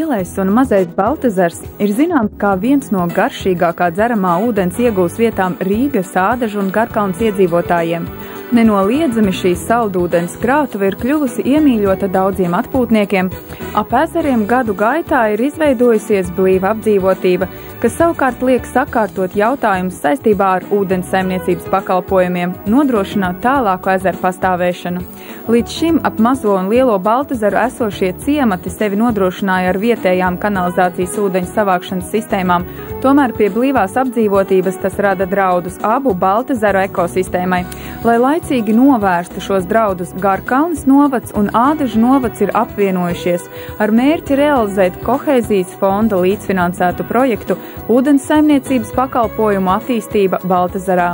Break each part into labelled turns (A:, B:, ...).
A: Lielais un Mazais Baltezers ir zināms kā viens no garšīgākā dzeramā ūdens iegūs vietām Rīgas, Ādažu un Garkalnes iedzīvotājiem. Nenoliedzami šī saldūdens krātuve ir kļuvusi iemīļota daudziem atpūtniekiem. Ap ezeriem gadu gaitā ir izveidojusies blīva apdzīvotība, kas savukārt liek sakārtot jautājumus saistībā ar ūdens saimniecības pakalpojumiem, nodrošināt tālāku ezeru pastāvēšanu. Līdz šim ap Mazo un Lielo Baltezeru esošie ciemati sevi nodrošināja ar vietējām kanalizācijas ūdeņu savākšanas sistēmām, tomēr pie blīvās apdzīvotības tas rada draudus abu Baltezeru ekosistēmai. Lai laicīgi novērstu šos draudus, Garkalnes novads un Ādažu novads ir apvienojušies ar mērķi realizēt Kohēzijas fonda līdzfinansētu projektu ūdens saimniecības pakalpojumu attīstība Baltezerā.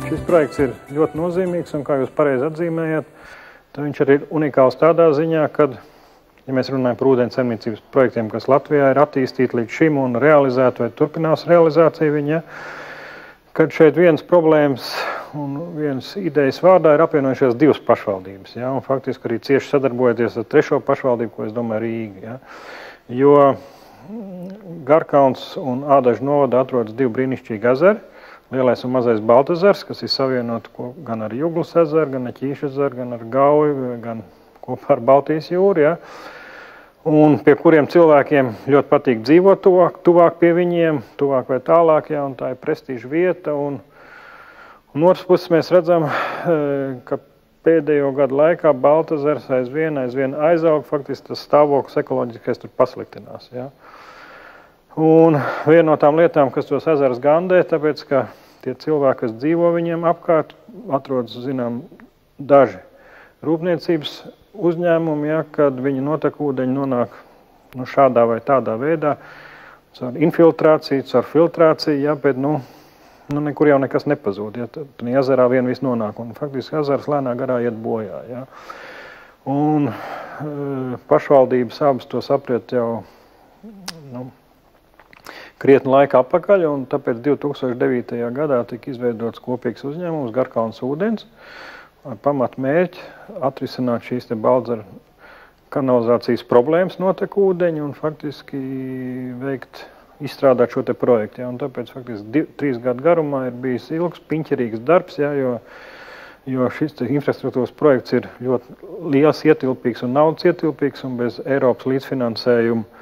B: Šis projekts ir ļoti nozīmīgs un, kā jūs pareizi atzīmējat, tad viņš arī ir unikāls tādā ziņā, kad, ja mēs runājam par ūdens saimniecības projektiem, kas Latvijā ir attīstīti līdz šim un realizēti vai turpinās realizāciju viņa, kad šeit viens problēmas un viens idejas vārdā ir apvienojušies divas pašvaldības, ja, un faktiski arī cieši sadarbojoties ar trešo pašvaldību, ko es domāju Rīga, ja, jo Garkalnes un Ādažu novada atrodas divi brīnišķīgi ezeri, Lielais un Mazais Baltezers, kas ir savienoti gan ar Juglas ezeru, gan ar Ķīšu ezeru, gan ar Gauju, gan kopā ar Baltijas jūru, ja, un pie kuriem cilvēkiem ļoti patīk dzīvot tuvāk pie viņiem, tuvāk vai tālāk, ja, un tā ir prestīža vieta, un otras puses mēs redzam, ka pēdējo gadu laikā Baltezers aizvien aizaug, faktiski tas stāvoklis ekoloģiskais tur pasliktinās, ja. Un viena no tām lietām, kas tos ezerus gandē, tāpēc, ka tie cilvēki, kas dzīvo viņiem apkārt, atrodas, zinām, daži rūpniecības uzņēmumi, ja, kad viņi notekūdeņi nonāk šādā vai tādā veidā, caur infiltrāciju, caur filtrāciju, ja, bet, nekur jau nekas nepazūd, ja, tad ezerā vien viss nonāk, un faktiski ezers lēnā garā iet bojā, ja. Un pašvaldības abas to sapriet jau, krietni laika atpakaļ, un tāpēc 2009. gadā tika izveidots kopīgs uzņēmums Garkalnes ūdens ar pamatmērķi atrisināt šīs te Baltzeru kanalizācijas problēmas notekūdeņu un faktiski izstrādāt šo te projektu. Ja, un tāpēc faktiski 3 gadu garumā ir bijis ilgs, piņķerīgs darbs, ja, jo šis te infrastruktūras projekts ir ļoti liels, ietilpīgs un naudas ietilpīgs, un bez Eiropas līdzfinansējuma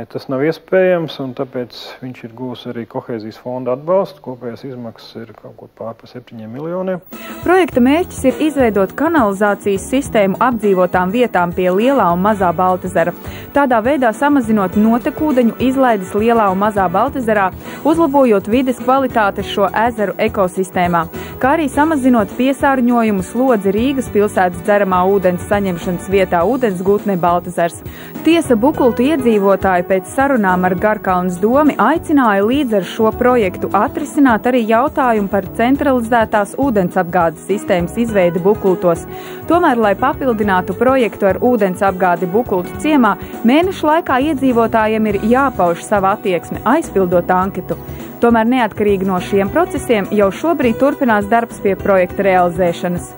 B: tas nav iespējams, un tāpēc viņš ir gūs arī Kohēzijas fonda atbalstu. Kopējās izmaksas ir kaut kur pār par 7 miljoniem.
A: Projekta mērķis ir izveidot kanalizācijas sistēmu apdzīvotām vietām pie Lielā un Mazā Baltezera. Tādā veidā samazinot notekūdeņu izlaides Lielā un Mazā Baltezerā, uzlabojot vides kvalitāti šo ezeru ekosistēmā, kā arī samazinot piesārņojumu slodzi Rīgas pilsētas dzeramā ūdens saņemšanas vietā ūdensgūtne Baltezers. Tiesa Bukultu iedzīvotāji pēc sarunām ar Garkalnes domi aicināja līdz ar šo projektu atrisināt arī jautājumu par centralizētās ūdensapgādes sistēmas izveidi Bukultos. Tomēr, lai papildinātu projektu ar ūdensapgādi Bukultu ciemā, mēnešu laikā iedzīvotājiem ir jāpauž sava attieksme, aizpildot anketu. Tomēr neatkarīgi no šiem procesiem jau šobrīd turpinās darbs pie projekta realizēšanas.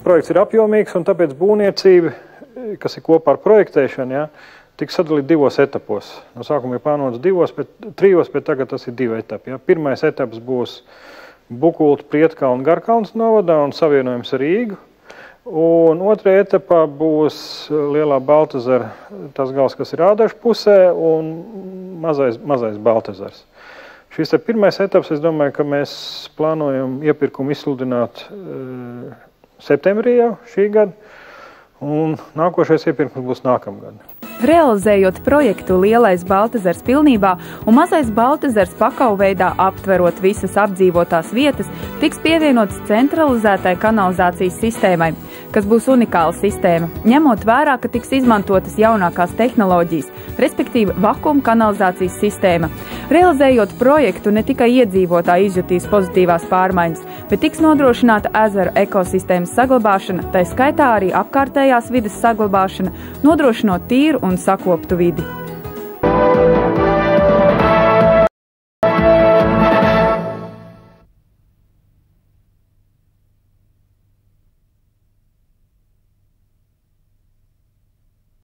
B: Projekts ir apjomīgs, un tāpēc būvniecība, kas ir kopā ar projektēšanu, ja, tiks sadalīt 2 etapos. No sākuma ir plānots 3, bet tagad tas ir 2 etapi. Ja. Pirmais etaps būs Bukultu, Prietkalnu un Garkalnes novadā un savienojums ar Rīgu. Un otrajā etapā būs Lielā Baltezera, tas gals, kas ir Ādažu pusē, un Mazais Baltezers. Šis ir pirmais etaps, es domāju, ka mēs plānojam iepirkumu izsludināt septembrī jau šī gada, un nākošais iepirkums būs nākamgad.
A: Realizējot projektu Lielais Baltezers pilnībā un Mazais Baltezers pakauveidā aptverot visas apdzīvotās vietas, tiks pievienots centralizētai kanalizācijas sistēmai, kas būs unikāla sistēma, ņemot vērā, ka tiks izmantotas jaunākās tehnoloģijas, respektīvi vakuma kanalizācijas sistēma. Realizējot projektu, ne tikai iedzīvotāji izjutīs pozitīvās pārmaiņas, bet tiks nodrošināta ezeru ekosistēmas saglabāšana, tai skaitā arī apkārtējās vides saglabāšana, nodrošinot tīru un sakoptu vidi.